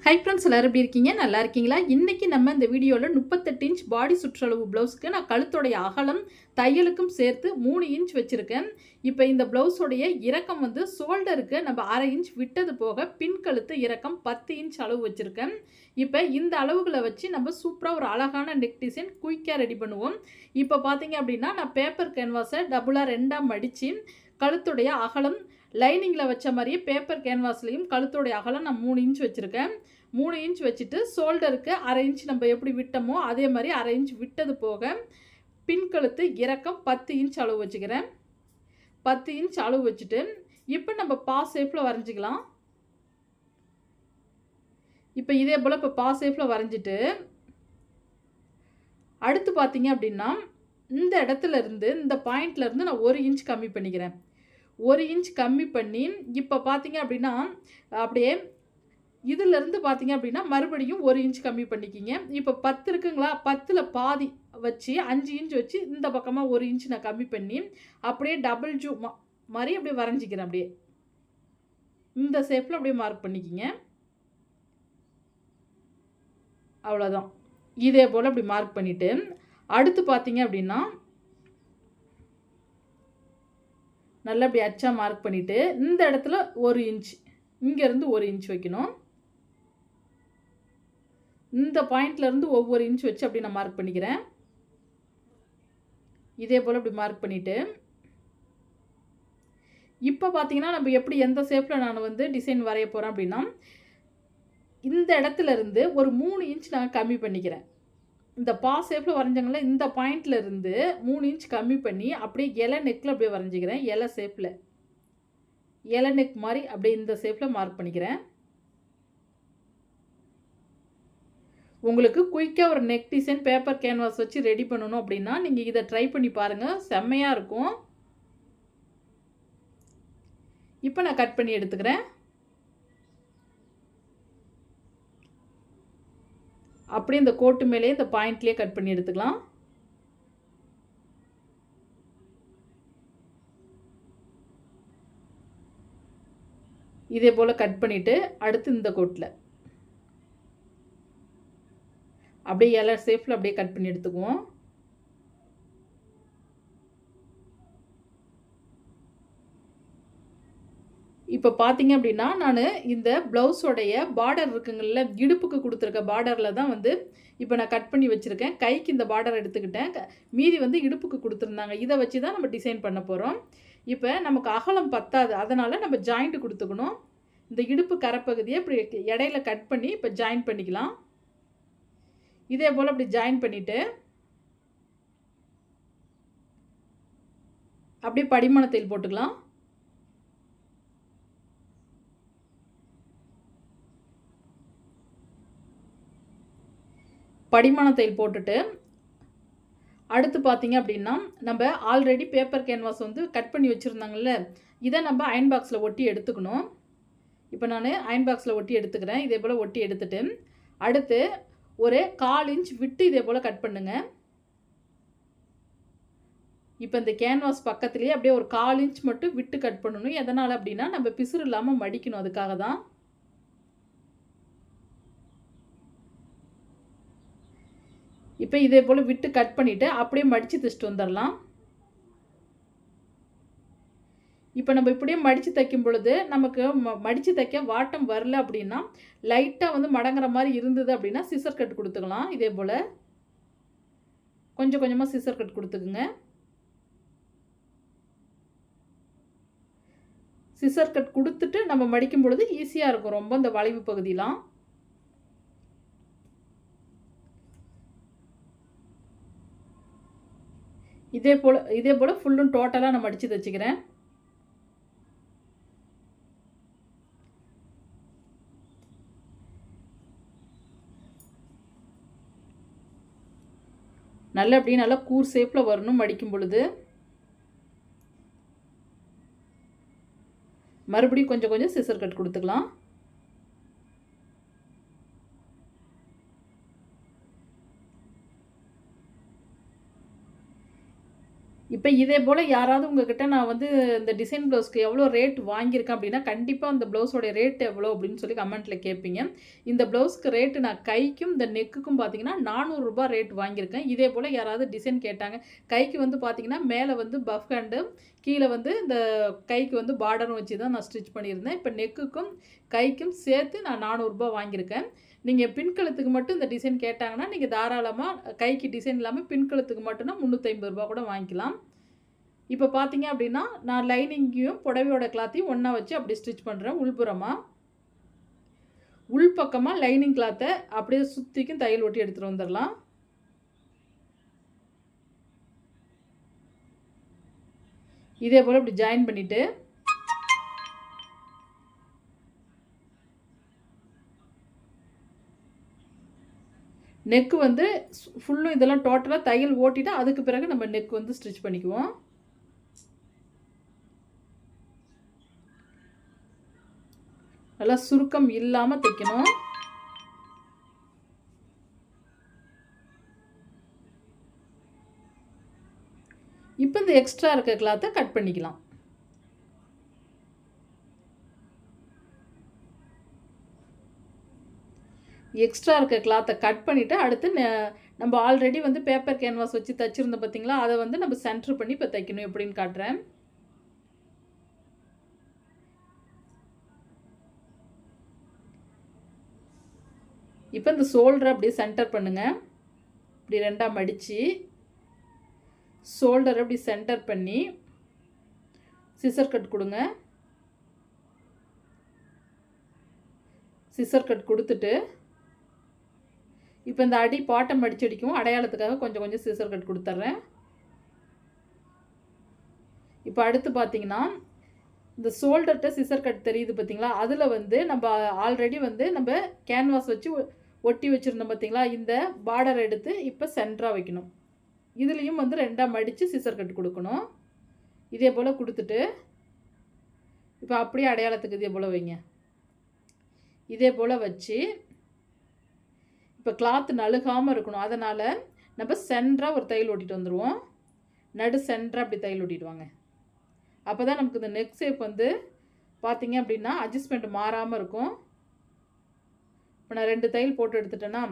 Hi friends, எல்லாரும் எப்படி இருக்கீங்க? நல்லா இருக்கீங்களா? இன்னைக்கு நம்ம இந்த வீடியோவில் 38 இன்ச் பாடி சுற்றளவு ப்ளவுஸ்க்கு நான் கழுத்தோடைய அகலம் தையலுக்கும் சேர்த்து 3 இன்ச் வச்சுருக்கேன். இப்போ இந்த ப்ளவுஸோடைய இறக்கம் வந்து ஷோல்டருக்கு நம்ம 1/2 இன்ச் விட்டது போக பின் கழுத்து இறக்கம் 10 இன்ச் அளவு வச்சுருக்கேன். இப்போ இந்த அளவுகளை வச்சு நம்ம சூப்பராக ஒரு அழகான நெக் டிசைன் குயிக்காக ரெடி பண்ணுவோம். இப்போ பார்த்தீங்க அப்படின்னா நான் பேப்பர் கேன்வாஸை டபுளாக 2ஆக மடித்து கழுத்துடைய அகலம் லைனிங்கில் வச்ச மாதிரியே பேப்பர் கேன்வாஸ்லேயும் கழுத்தோடைய அகலம் நான் 3 இன்ச் வச்சுருக்கேன். 3 இன்ச் வச்சுட்டு ஷோல்டருக்கு 1/2 இன்ச் நம்ம எப்படி விட்டோமோ அதே மாதிரி 1/2 இன்ச் விட்டது போக பின் கழுத்து இறக்கம் 10 இன்ச் அளவு வச்சுக்கிறேன். 10 இன்ச் அளவு வச்சுட்டு இப்போ நம்ம பா ஷேப்பில் வரைஞ்சிக்கலாம். இப்போ இதே போல் இப்போ பா ஷேப்பில் வரைஞ்சிட்டு அடுத்து பார்த்தீங்க அப்படின்னா இந்த இடத்துல இருந்து இந்த பாயிண்ட்ல இருந்து நான் 1 இன்ச் கம்மி பண்ணிக்கிறேன். 1 இன்ச் கம்மி பண்ணி இப்போ பார்த்தீங்க அப்படின்னா அப்படியே இதிலேருந்து பார்த்தீங்க அப்படின்னா மறுபடியும் 1 இன்ச் கம்மி பண்ணிக்கிங்க. இப்போ 10 இருக்குங்களா, 10ல் பாதி வச்சு 5 இன்ச் வச்சு இந்த பக்கமாக 1 இன்ச் நான் கம்மி பண்ணி அப்படியே டபுள் ஜூ மாதிரி அப்படியே வரைஞ்சிக்கிறேன். அப்படியே இந்த ஷேப்பில் அப்படியே மார்க் பண்ணிக்கிங்க. அவ்வளோதான். இதே போல் அப்படி மார்க் பண்ணிவிட்டு அடுத்து பார்த்தீங்க அப்படின்னா நல்லா அப்படி அச்சா மார்க் பண்ணிவிட்டு இந்த இடத்துல 1 இன்ச் இங்கேருந்து 1 இன்ச் வைக்கணும். இந்த பாயிண்ட்லேருந்து ஒவ்வொரு இன்ச் வச்சு அப்படி நான் மார்க் பண்ணிக்கிறேன். இதே போல் அப்படி மார்க் பண்ணிவிட்டு இப்போ பார்த்தீங்கன்னா நம்ம எப்படி எந்த ஷேப்பில் நான் வந்து டிசைன் வரைய போகிறேன் அப்படின்னா இந்த இடத்துல இருந்து ஒரு 3 இன்ச் நான் கம்மி பண்ணிக்கிறேன். இந்த பா ஷேப்பில் வரைஞ்சாங்களே இந்த பாயிண்ட்ல இருந்து 3 இன்ச் கம்மி பண்ணி அப்படியே இலை நெக்கில் அப்படியே வரைஞ்சிக்கிறேன். இலை ஷேப்பில் இலை நெக் மாதிரி அப்படியே இந்த ஷேப்பில் மார்க் பண்ணிக்கிறேன். உங்களுக்கு குயிக்காக ஒரு நெக் டிசைன் பேப்பர் கேன்வாஸ் வச்சு ரெடி பண்ணணும் அப்படின்னா நீங்கள் இதை ட்ரை பண்ணி பாருங்கள், செம்மையாக இருக்கும். இப்போ நான் கட் பண்ணி எடுத்துக்கிறேன். அப்படியே இந்த கோட்டு மேலே இந்த பாயிண்ட்லேயே கட் பண்ணி எடுத்துக்கலாம். இதே போல் கட் பண்ணிவிட்டு அடுத்து இந்த கோட்டில் அப்படியே இலை ஷேப்பில் அப்படியே கட் பண்ணி எடுத்துக்குவோம். இப்போ பார்த்தீங்க அப்படின்னா நான் இந்த ப்ளவுஸோடைய பார்டர் இருக்குங்கள்ல, இடுப்புக்கு கொடுத்துருக்க பார்டரில் தான் வந்து இப்போ நான் கட் பண்ணி வச்சுருக்கேன். கைக்கு இந்த பார்டர் எடுத்துக்கிட்டேன். மீதி வந்து இடுப்புக்கு கொடுத்துருந்தாங்க. இதை வச்சு தான் நம்ம டிசைன் பண்ண போகிறோம். இப்போ நமக்கு அகலம் பத்தாது, அதனால் நம்ம ஜாயிண்ட் கொடுத்துக்கணும். இந்த இடுப்பு கரைப்பகுதியை இப்படி இடையில கட் பண்ணி இப்போ ஜாயின் பண்ணிக்கலாம். இதே போல் அப்படி ஜாயின் பண்ணிவிட்டு அப்படியே படிமான தையல் போட்டுக்கலாம். படிமான தையல் போட்டுட்டு அடுத்து பார்த்தீங்க அப்படின்னா நம்ம ஆல்ரெடி பேப்பர் கேன்வாஸ் வந்து கட் பண்ணி வச்சுருந்தாங்கல்ல, இதை நம்ம அயன் பாக்ஸில் ஒட்டி எடுத்துக்கணும். இப்போ நான் அயன் பாக்ஸில் ஒட்டி எடுத்துக்கிறேன். இதே போல் ஒட்டி எடுத்துட்டு அடுத்து ஒரு 1/4 இன்ச் விட்டு இதே போல் கட் பண்ணுங்க. இப்போ இந்த கேன்வாஸ் பக்கத்துலேயே அப்படியே ஒரு 1/4 இன்ச் மட்டும் விட்டு கட் பண்ணணும். எதனால் அப்படின்னா நம்ம பிசுறு இல்லாமல் மடிக்கணும், அதுக்காக தான். இப்போ இதே போல் விட்டு கட் பண்ணிவிட்டு அப்படியே மடித்து தைச்சிட்டு வந்துடலாம். இப்போ நம்ம இப்படியே மடித்து தைக்கும் பொழுது நமக்கு மடித்து தைக்க வாட்டம் வரல அப்படின்னா லைட்டாக வந்து மடங்குற மாதிரி இருந்தது அப்படின்னா சிசர் கட் கொடுத்துக்கலாம். இதே போல் கொஞ்சம் கொஞ்சமாக சிசர் கட் கொடுத்துக்குங்க. சிசர் கட் கொடுத்துட்டு நம்ம மடிக்கும் பொழுது ஈஸியாக இருக்கும் ரொம்ப இந்த வளைவு பகுதியெலாம். இதே போல் ஃபுல்லும் டோட்டலாக நான் மடித்து தைச்சிக்கிறேன். நல்லா அப்படியே நல்லா கூர் ஷேப்பில் வரணும் மடிக்கும் பொழுது. மறுபடியும் கொஞ்சம் கொஞ்சம் சிசர் கட் கொடுத்துக்கலாம். இப்ப இதே போல யாராவது உங்ககிட்ட நான் வந்து இந்த டிசைன் ப்ளவுஸ்க்கு எவ்வளோ ரேட் வாங்கியிருக்கேன் அப்படின்னா, கண்டிப்பா அந்த ப்ளவுஸோட ரேட் எவ்வளோ அப்படின்னு சொல்லி கமெண்ட்ல கேட்பீங்க. இந்த ப்ளவுஸ்க்கு ரேட்டு நான் கைக்கும், இந்த நெக்குக்கும் பார்த்தீங்கன்னா ரூ. 400 ரேட் வாங்கியிருக்கேன். இதே போல யாராவது டிசைன் கேட்டாங்க. கைக்கு வந்து பார்த்தீங்கன்னா, மேல வந்து பஃப் ஹேண்டு, கீழ வந்து இந்த கைக்கு வந்து பார்டரும் வச்சு தான் நான் ஸ்டிச் பண்ணியிருந்தேன். இப்ப நெக்குக்கும், கைக்கும் சேர்த்து நான் ரூ. 400 வாங்கியிருக்கேன். நீங்க பின் கழுத்துக்கு மட்டும் இந்த டிசைன் கேட்டாங்கன்னா, நீங்க தாராளமா கைக்கு டிசைன் இல்லாம பின் கழுத்துக்கு மட்டும்னா ரூ. 350 கூட வாங்கிக்கலாம். இப்போ பார்த்தீங்க அப்படின்னா, நான் லைனிங்கையும் புடவையோட கிளாத்தையும் ஒண்ணா வச்சு அப்படி ஸ்டிச் பண்றேன் உள்புறமா. உள் பக்கமா லைனிங் கிளாத்த அப்படியே சுத்திக்கும் தையல் ஒட்டி எடுத்துட்டு வந்துரலாம். இதே போல இப்படி ஜாயின் பண்ணிட்டு நெக் வந்து ஃபுல்லும் இதெல்லாம் டோட்டலா தையல் ஓட்டிட்டு அதுக்கு பிறகு நம்ம நெக் வந்து ஸ்டிச் பண்ணிக்குவோம். நல்லா சுருக்கம் இல்லாம தைக்கணும். இப்போ இந்த எக்ஸ்ட்ரா இருக்க கிளாத்தை கட் பண்ணிக்கலாம். எக்ஸ்ட்ரா இருக்க கிளாத்தை கட் பண்ணிவிட்டு அடுத்து நம்ம ஆல்ரெடி வந்து பேப்பர் கேன்வாஸ் வச்சு தைச்சிருந்தோம் பார்த்தீங்களா, அதை வந்து நம்ம சென்டர் பண்ணி இப்போ தைக்கணும் எப்படின்னு காட்டுறேன். இப்போ இந்த ஷோல்டரை அப்படியே சென்டர் பண்ணுங்க. இப்படி ரெண்டாக மடித்து ஷோல்டரை அப்படி சென்டர் பண்ணி சிசர் கட் கொடுங்க. சிசர் கட் கொடுத்துட்டு இப்போ இந்த அடி பாட்டம் மடிச்சு அடிக்கும் அடையாளத்துக்காக கொஞ்சம் கொஞ்சம் சிசர் கட் கொடுத்துட்றேன். இப்போ அடுத்து பார்த்தீங்கன்னா இந்த ஷோல்டர்கிட்ட சிசர் கட் தெரியுது பார்த்தீங்களா, அதில் வந்து நம்ம ஆல்ரெடி வந்து நம்ம கேன்வாஸ் வச்சு ஒட்டி வச்சுருந்தோம் பார்த்தீங்களா, இந்த பார்டர் எடுத்து இப்போ சென்டராக வைக்கணும். இதுலேயும் வந்து ரெண்டாக மடித்து சிசர் கட் கொடுக்கணும். இதே போல் கொடுத்துட்டு இப்போ அப்படியே அடையாளத்துக்கு இதே போல் வைங்க. இதே போல் வச்சு இப்போ கிளாத்து நழுகாமல் இருக்கணும். அதனால் நம்ம சென்டராக ஒரு தையல் ஓட்டிட்டு வந்துடுவோம். நடு சென்டராக அப்படி தையல் ஓட்டிடுவாங்க. அப்போ தான் நமக்கு இந்த நெக் ஷேப் வந்து பார்த்திங்க அப்படின்னா அட்ஜஸ்ட்மெண்ட் மாறாமல் இருக்கும். இப்போ நான் 2 தையல் போட்டு எடுத்துட்டேன்னா,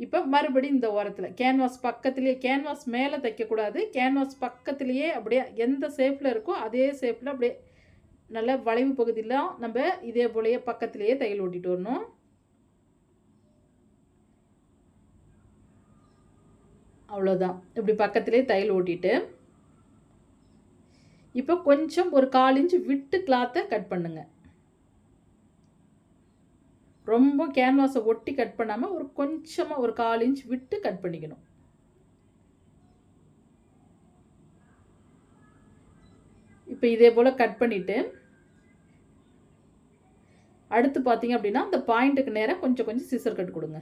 இப்போ மறுபடியும் இந்த ஓரத்தில் கேன்வாஸ் பக்கத்துலேயே, கேன்வாஸ் மேலே தைக்கக்கூடாது, கேன்வாஸ் பக்கத்துலேயே அப்படியே எந்த ஷேப்பில் இருக்கோ அதே ஷேப்பில் அப்படியே நல்ல வளைவு பகுதியில் நம்ம இதே போலயே பக்கத்துலேயே தையல் ஓட்டிட்டு வரணும். அவ்வளோதான். இப்படி பக்கத்துலேயே தையல் ஓட்டிட்டு இப்போ கொஞ்சம் ஒரு 1/4 இன்ச் விட்டு கிளாத்தை கட் பண்ணுங்க. ரொம்ப கேன்வாஸை ஒட்டி கட் பண்ணாமல் ஒரு கொஞ்சமாக ஒரு 1/4 இன்ச் விட்டு கட் பண்ணிக்கணும். இப்போ இதே போல் கட் பண்ணிவிட்டு அடுத்து பார்த்தீங்க அப்படின்னா இந்த பாயிண்ட்டுக்கு நேராக கொஞ்சம் கொஞ்சம் சிசர் கட் கொடுங்க.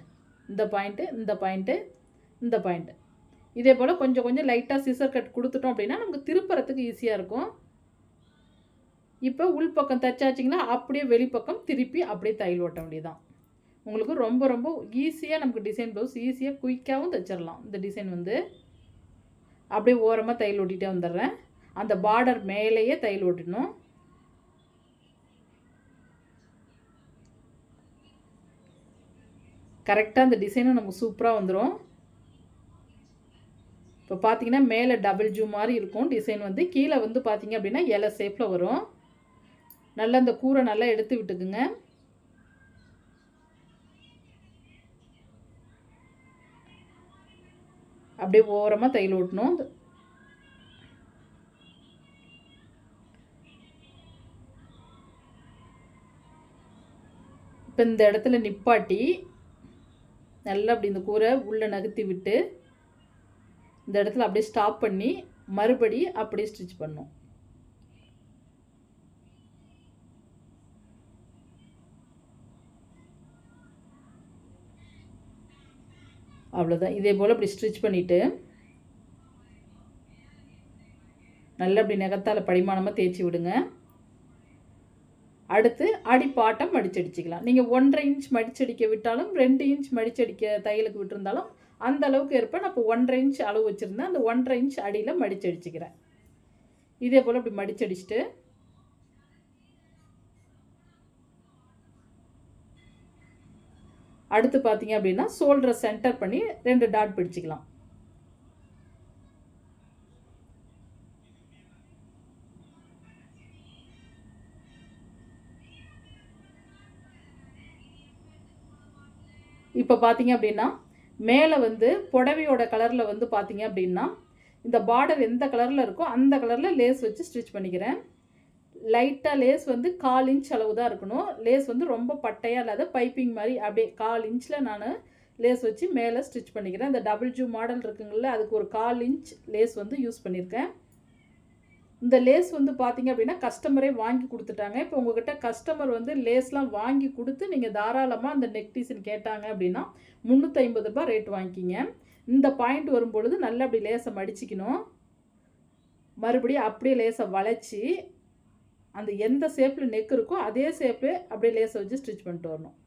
இந்த பாயிண்ட்டு, இந்த பாயிண்ட்டு, இந்த பாயிண்ட்டு, இதே போல் கொஞ்சம் கொஞ்சம் லைட்டாக சிசர் கட் கொடுத்துட்டோம் அப்படின்னா நமக்கு திருப்புறத்துக்கு ஈஸியாக இருக்கும். இப்போ உள்பக்கம் தைச்சாச்சிங்கன்னா அப்படியே வெளிப்பக்கம் திருப்பி அப்படியே தையல் ஓட்ட வேண்டியதுதான். உங்களுக்கு ரொம்ப ரொம்ப ஈஸியாக நமக்கு டிசைன் ப்ளவுஸ் ஈஸியாக குயிக்காகவும் தைச்சிடலாம். இந்த டிசைன் வந்து அப்படியே ஓரமாக தையல் ஓட்டிகிட்டே வந்துடுறேன். அந்த பார்டர் மேலேயே தையல் ஓட்டிடணும். கரெக்டாக அந்த டிசைனும் நமக்கு சூப்பராக வந்துடும். இப்போ பார்த்தீங்கன்னா மேலே டபுள் ஜூ மாதிரி இருக்கும் டிசைன் வந்து, கீழே வந்து பார்த்தீங்க அப்படின்னா இலை ஷேப்பில் வரும். நல்லா இந்த கூரை நல்லா எடுத்து விட்டுக்குங்க. அப்படியே ஓரமாக தையல் ஓட்டணும். இப்போ இந்த இடத்துல நிப்பாட்டி நல்லா அப்படி இந்த கூரை உள்ளே நகர்த்தி விட்டு இந்த இடத்துல அப்படியே ஸ்டாப் பண்ணி மறுபடி அப்படியே ஸ்டிச் பண்ணணும். அவ்வளோதான். இதே போல் அப்படி ஸ்டிச் பண்ணிவிட்டு நல்லா அப்படி நகத்தால் படிமானமாக தேய்ச்சி விடுங்க. அடுத்து அடிப்பாட்டம் மடிச்சடிச்சிக்கலாம். நீங்கள் 1.5 இன்ச் மடிச்சடிக்க விட்டாலும் 2 இன்ச் மடிச்சடிக்க தையலுக்கு விட்டுருந்தாலும் அந்த அளவுக்கு ஏற்ப நான் இப்போ 1.5 இன்ச் அளவு வச்சுருந்தேன். அந்த 1.5 இன்ச் அடியில் மடித்து அடிச்சுக்கிறேன். இதே போல் இப்படி மடித்து அடிச்சுட்டு அடுத்து பார்த்தீங்க அப்படின்னா ஷோல்டரை சென்டர் பண்ணி 2 டாட் பிடிச்சிக்கலாம். இப்போ பார்த்தீங்க அப்படின்னா மேலே வந்து புடவையோட கலரில் வந்து பார்த்தீங்க அப்படின்னா இந்த பார்டர் எந்த கலரில் இருக்கோ அந்த கலரில் லேஸ் வச்சு ஸ்டிச் பண்ணிக்கிறேன். லைட்டாக லேஸ் வந்து 1/4 இன்ச் அளவு தான் இருக்கணும். லேஸ் வந்து ரொம்ப பட்டையாக இல்லாத பைப்பிங் மாதிரி அப்படியே 1/4 இன்ச்சில் நான் லேஸ் வச்சு மேலே ஸ்டிச் பண்ணிக்கிறேன். இந்த டபுள் ஜூ மாடல் இருக்குங்கள, அதுக்கு ஒரு 1/4 இன்ச் லேஸ் வந்து யூஸ் பண்ணியிருக்கேன். இந்த லேஸ் வந்து பார்த்தீங்க அப்படின்னா கஸ்டமரே வாங்கி கொடுத்துட்டாங்க. இப்போ உங்கள்கிட்ட கஸ்டமர் வந்து லேஸ்லாம் வாங்கி கொடுத்து நீங்கள் தாராளமாக அந்த நெக் டிசைன் கேட்டாங்க அப்படின்னா 350 ரூபாய் ரேட் வாங்கிக்கிங்க. இந்த பாயிண்ட் வரும்பொழுது நல்லா அப்படி லேஸை மடிச்சிக்கணும். மறுபடியும் அப்படியே லேஸை வளைச்சி அந்த எந்த ஷேப்பில் நெக் இருக்கோ அதே ஷேப்பில் அப்படியே லேஸை வச்சு ஸ்டிச் பண்ணிட்டு வரணும்.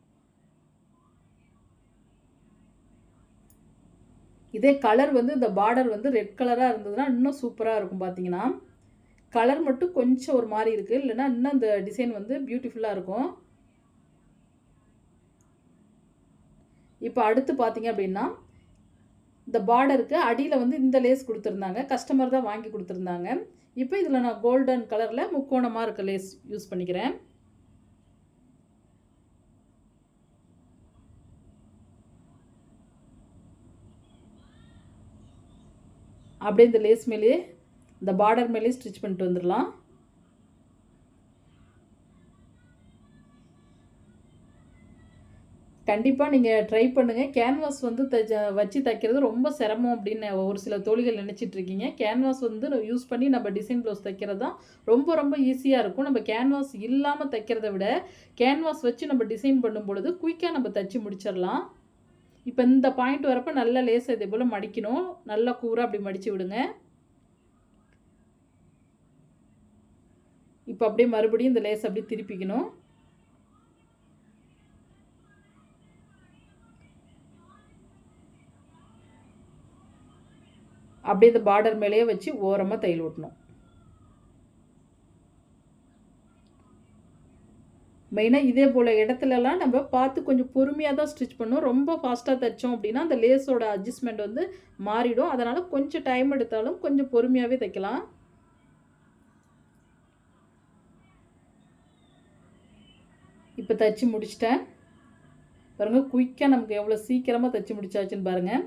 இதே கலர் வந்து இந்த பார்டர் வந்து ரெட் கலராக இருந்ததுன்னா இன்னும் சூப்பராக இருக்கும். பார்த்தீங்கன்னா கலர் மட்டும் கொஞ்சம் ஒரு மாதிரி இருக்குது, இல்லைன்னா இன்னும் இந்த டிசைன் வந்து பியூட்டிஃபுல்லாக இருக்கும். இப்போ அடுத்து பார்த்தீங்க அப்படின்னா இந்த பார்டருக்கு அடியில் வந்து இந்த லேஸ் கொடுத்துருந்தாங்க, கஸ்டமர் தான் வாங்கி கொடுத்துருந்தாங்க. இப்போ இதில் நான் கோல்டன் கலரில் முக்கோணமாக இருக்க லேஸ் யூஸ் பண்ணிக்கிறேன். அப்படியே இந்த லேஸ் மேலே இந்த பார்டர் மேலே ஸ்டிச் பண்ணிட்டு வந்துடலாம். கண்டிப்பாக நீங்கள் ட்ரை பண்ணுங்கள். கேன்வாஸ் வந்து வச்சு தைக்கிறது ரொம்ப சிரமம் அப்படின்னு ஒரு சில தோழிகள் நினச்சிட்ருக்கீங்க. கேன்வாஸ் வந்து யூஸ் பண்ணி நம்ம டிசைன் ப்ளவுஸ் தைக்கிறது தான் ரொம்ப ரொம்ப ஈஸியாக இருக்கும். நம்ம கேன்வாஸ் இல்லாமல் தைக்கிறத விட கேன்வாஸ் வச்சு நம்ம டிசைன் பண்ணும் பொழுது குயிக்காக நம்ம தைச்சி முடிச்சிடலாம். இப்போ இந்த பாயிண்ட் வரப்போ நல்லா லேஸ் இதே போல் மடிக்கணும். நல்லா கூராக அப்படி மடித்து விடுங்க. இப்போ அப்படியே மறுபடியும் இந்த லேஸ் அப்படியே திருப்பிக்கணும். அப்படியே இந்த பார்டர் மேலேயே வச்சு ஓரமாக தையல் ஓட்டணும். மெயினாக இதே போல் இடத்துலலாம் நம்ம பார்த்து கொஞ்சம் பொறுமையாக தான் ஸ்டிச் பண்ணணும். ரொம்ப ஃபாஸ்ட்டாக தைச்சோம் அப்படின்னா அந்த லேஸோட அட்ஜஸ்ட்மெண்ட் வந்து மாறிடும். அதனால் கொஞ்சம் டைம் எடுத்தாலும் கொஞ்சம் பொறுமையாகவே தைக்கலாம். இப்போ தைச்சி முடிச்சிட்டேன் பாருங்கள். குயிக்காக நமக்கு எவ்வளோ சீக்கிரமாக தைச்சி முடிச்சாச்சுன்னு பாருங்கள்.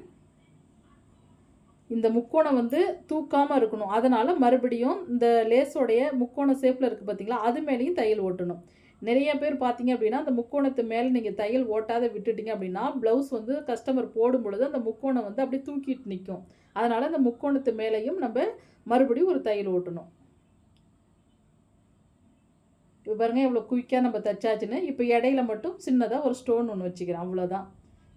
இந்த முக்கோணம் வந்து தூக்காமல் இருக்கணும். அதனால் மறுபடியும் இந்த லேஸோடைய முக்கோண ஷேப்பில் இருக்குது பார்த்தீங்களா, அது மேலேயும் தையல் ஓட்டணும். நிறைய பேர் பார்த்தீங்க அப்படின்னா அந்த முக்கோணத்து மேலே நீங்கள் தையல் ஓட்டாத விட்டுட்டிங்க அப்படின்னா ப்ளவுஸ் வந்து கஸ்டமர் போடும் பொழுது அந்த முக்கோணம் வந்து அப்படியே தூக்கிட்டு நிற்கும். அதனால் அந்த முக்கோணத்து மேலேயும் நம்ம மறுபடியும் ஒரு தையல் ஓட்டணும். இப்போ பாருங்கள் எவ்வளோ குயிக்காக நம்ம தைச்சாச்சுன்னு. இப்போ இடையில மட்டும் சின்னதாக ஒரு ஸ்டோன் ஒன்று வச்சுக்கிறேன், அவ்வளோதான்.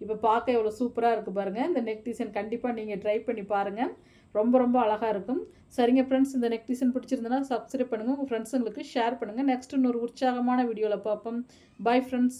இப்போ பார்க்க எவ்வளோ சூப்பராக இருக்குது பாருங்கள். இந்த நெக் டிசைன் கண்டிப்பாக நீங்கள் ட்ரை பண்ணி பாருங்கள். ரொம்ப ரொம்ப அழகாக இருக்கும். சரிங்க ஃப்ரெண்ட்ஸ், இந்த நெக் டிசைன் பிடிச்சிருந்தனா சப்ஸ்கிரைப் பண்ணுங்கள், உங்கள் ஃப்ரெண்ட்ஸுங்களுக்கு ஷேர் பண்ணுங்கள். நெக்ஸ்ட் இன்னொரு உற்சாகமான வீடியோவில் பார்ப்போம். Bye friends.